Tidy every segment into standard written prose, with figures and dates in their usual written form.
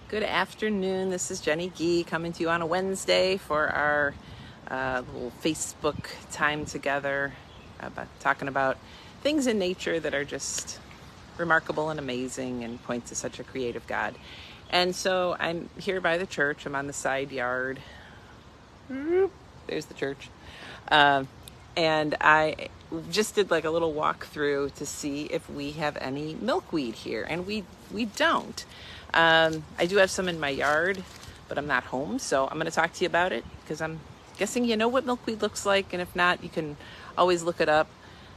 Good afternoon. This is Jenny Gee coming to you on a Wednesday for our little Facebook time together, talking about things in nature that are just remarkable and amazing and point to such a creative God. And so I'm here by the church. I'm on the side yard. There's the church. And I just did like a little walkthrough to see if we have any milkweed here, and we don't. I do have some in my yard, but I'm not home, so I'm going to talk to you about it because I'm guessing you know what milkweed looks like, and if not, you can always look it up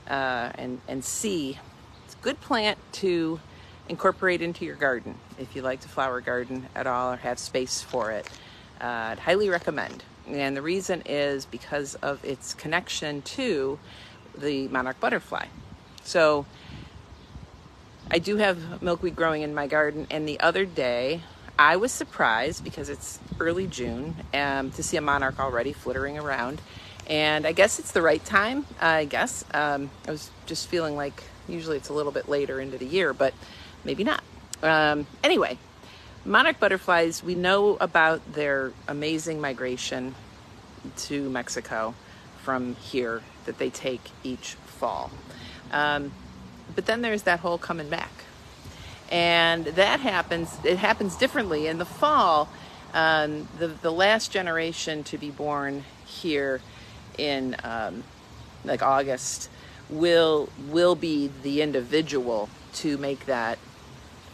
and see. It's a good plant to incorporate into your garden if you like to flower garden at all or have space for it. I'd highly recommend. And the reason is because of its connection to the monarch butterfly. So I do have milkweed growing in my garden, and the other day I was surprised because it's early June to see a monarch already flittering around, and I guess it's the right time. I was just feeling like usually it's a little bit later into the year, but maybe not. Anyway, monarch butterflies, we know about their amazing migration to Mexico from here that they take each fall. But then there's that whole coming back. And that happens, it happens differently. In the fall, the last generation to be born here in like August will be the individual to make that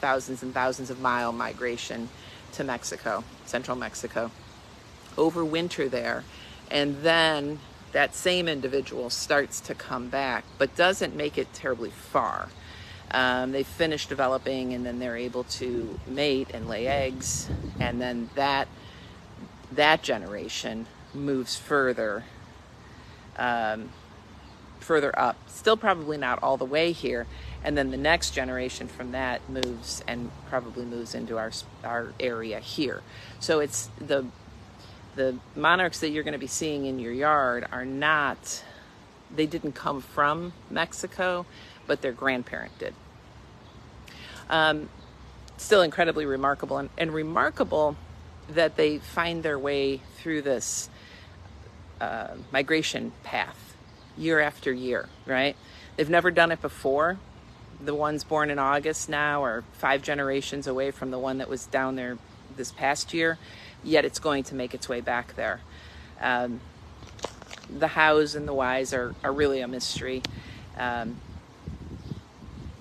thousands and thousands of mile migration to Mexico, central Mexico, overwinter there, and then that same individual starts to come back, but doesn't make it terribly far. They finish developing, and then they're able to mate and lay eggs, and then that generation moves further up, still probably not all the way here, and then the next generation from that moves and probably moves into our area here. So it's the monarchs that you're going to be seeing in your yard they didn't come from Mexico, but their grandparent did. Still incredibly remarkable, and remarkable that they find their way through this migration path year after year, right? They've never done it before. The ones born in August now are 5 generations away from the one that was down there this past year, yet it's going to make its way back there. The hows and the whys are really a mystery,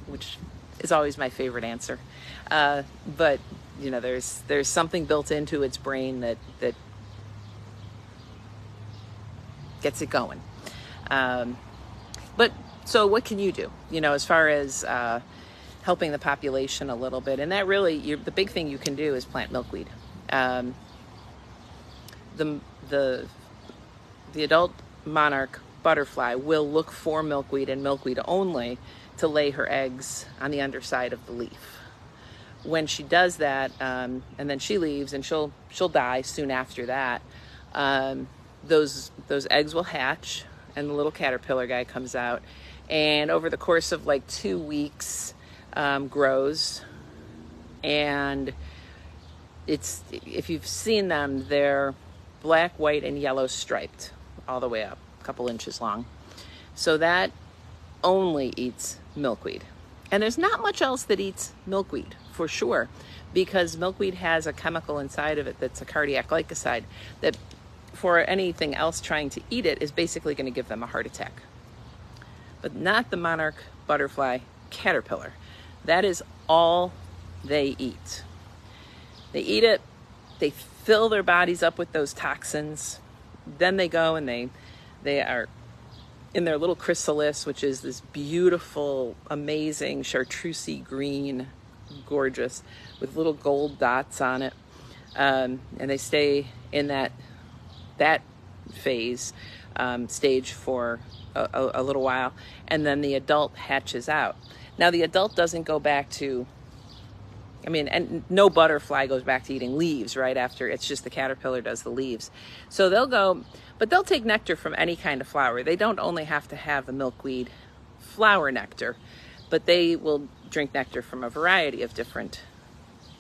which is always my favorite answer. But you know, there's something built into its brain that gets it going. But so what can you do, you know, as far as helping the population a little bit? And that really, the big thing you can do is plant milkweed. The adult monarch butterfly will look for milkweed and milkweed only to lay her eggs on the underside of the leaf. When she does that, and then she leaves, and she'll die soon after that, those eggs will hatch, and the little caterpillar guy comes out, and over the course of like 2 weeks grows. And if you've seen them, they're black, white, and yellow striped all the way up, a couple inches long. So that only eats milkweed. And there's not much else that eats milkweed, for sure, because milkweed has a chemical inside of it that's a cardiac glycoside that, for anything else trying to eat it, is basically going to give them a heart attack. But not the monarch butterfly caterpillar. That is all they eat. They eat it, they fill their bodies up with those toxins, then they go and they are in their little chrysalis, which is this beautiful, amazing chartreusey green, gorgeous, with little gold dots on it. And they stay in that phase, stage for a little while, and then the adult hatches out. Now the adult doesn't go back to, and no butterfly goes back to eating leaves right after. It's just the caterpillar does the leaves. So they'll go, but they'll take nectar from any kind of flower. They don't only have to have the milkweed flower nectar, but they will drink nectar from a variety of different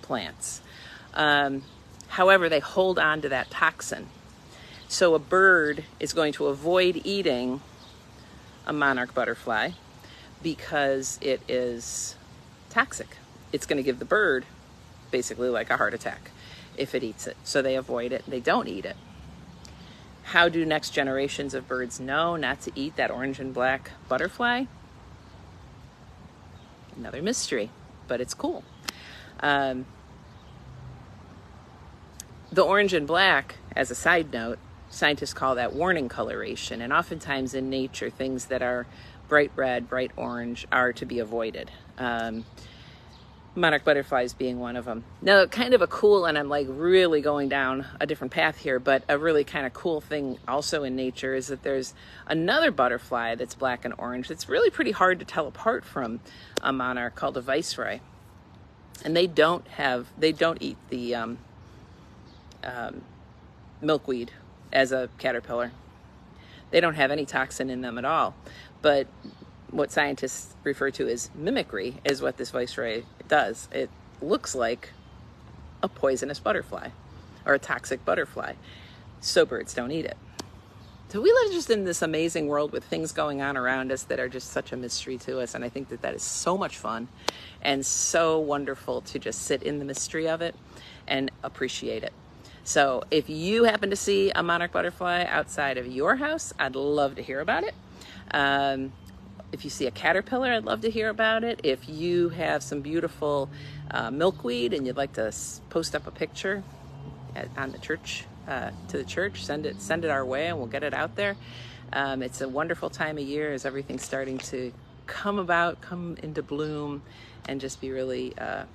plants. However, they hold on to that toxin. So a bird is going to avoid eating a monarch butterfly because it is toxic. It's going to give the bird basically like a heart attack if it eats it. So they avoid it. They don't eat it. How do next generations of birds know not to eat that orange and black butterfly? Another mystery, but it's cool. The orange and black, as a side note, scientists call that warning coloration. And oftentimes in nature, things that are bright red, bright orange are to be avoided. Monarch butterflies being one of them. Now, kind of a cool, and I'm like really going down a different path here, but a really kind of cool thing also in nature is that there's another butterfly that's black and orange that's really pretty hard to tell apart from a monarch, called a viceroy. And they don't eat the milkweed as a caterpillar. They don't have any toxin in them at all. But what scientists refer to as mimicry is what this viceroy does. It looks like a poisonous butterfly or a toxic butterfly. So birds don't eat it. So we live just in this amazing world with things going on around us that are just such a mystery to us. And I think that that is so much fun and so wonderful to just sit in the mystery of it and appreciate it. So if you happen to see a monarch butterfly outside of your house, I'd love to hear about it. If you see a caterpillar, I'd love to hear about it. If you have some beautiful milkweed and you'd like to post up a picture on the church, to the church, send it our way and we'll get it out there. It's a wonderful time of year as everything's starting to come into bloom and just be really, I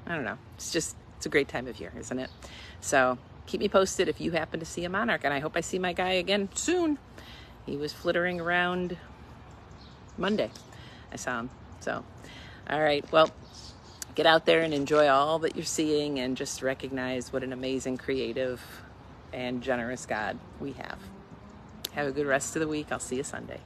don't know, it's a great time of year, isn't it? So keep me posted if you happen to see a monarch, and I hope I see my guy again soon. He was flittering around Monday. I saw him. So, all right. Well, get out there and enjoy all that you're seeing and just recognize what an amazing, creative, and generous God we have. Have a good rest of the week. I'll see you Sunday.